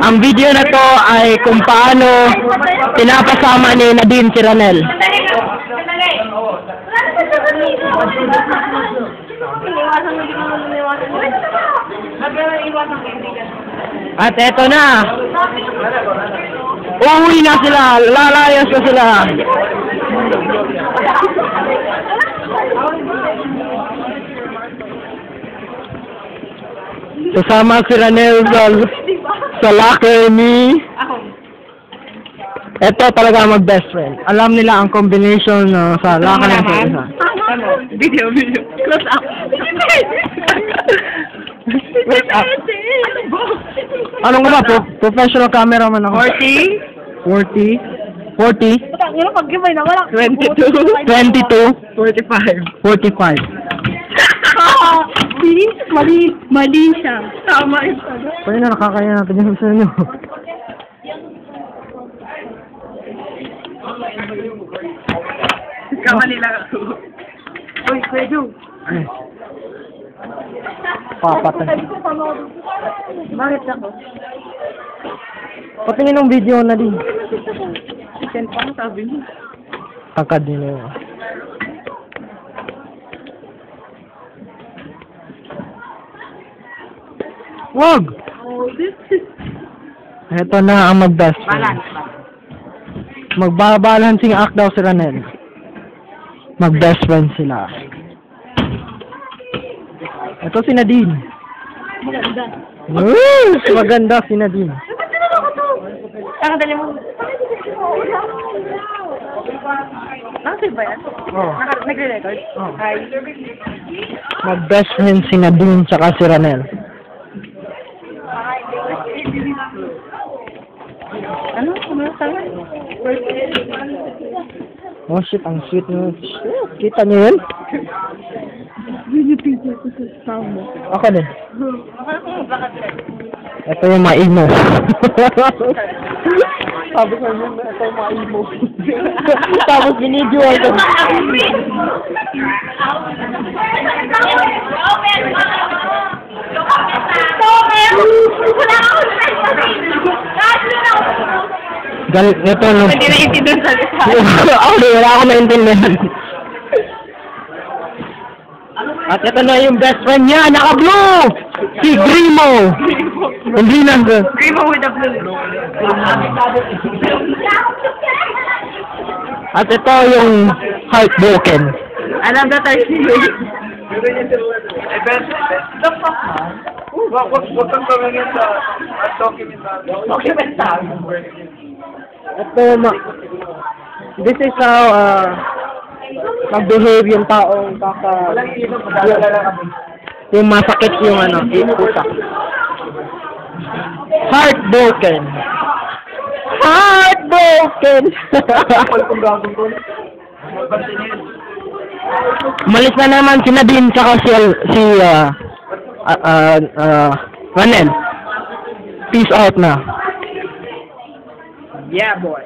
Ang video na to ay kung paano pinapasama ni Nadine si Ranel. At eto na. Uuwi na sila. Lalayas na sila. Kasama si Ranel sa locker ni... Ito talaga mag-best friend. Alam nila ang combination sa locker ng isa. Video. Close up. Close up. Anong ba? Professional cameraman ako. 40? 40? 40? Yung pag-gimay na wala. 22? 45. Mali siya. Tama yun. Pwede na nakakaya natin yung gusto nyo. Kamali lang ako. Uy, Kuya Joe. Ay. Papatay. Bakit ako? Patingin ng video na din. Chicken pa, sabi mo. Tangkad nila yun. Wag! Ito na ang mag-best friend. Balance. Magbabalancing act daw si Ranel. Mag-best friend sila. Ito si Nadine. Maganda. Maganda si Nadine. Nakadali mo. Nakasave ba yan? Oo. Nagre-record? Oo. Ay. Mag-best friend si Nadine tsaka si Ranel. Ano? Ano sabi? Oh shit, ang sweet nyo. Kita nyo yun? Video picture ko sa sound mo. Ako din. Ito yung maimo. Sabi ko yun, ito yung maimo. Tapos binidyo ako. Ito no. Hindi naiintindihan sa lisan. Wala ako naintindihan. At ito na yung best friend niya, naka-blue! Si Grimo! Hindi na. Grimo with the blue. At ito yung heartbroken. Alam na tayo siya. Huwag kang gawin sa documentary. Ito, this is how mag-behave yung taong yung masakit yung pusa. Heartbroken. Heartbroken. Umalis na naman si Nadine tsaka si Ranel. Peace out na. Yeah, boy.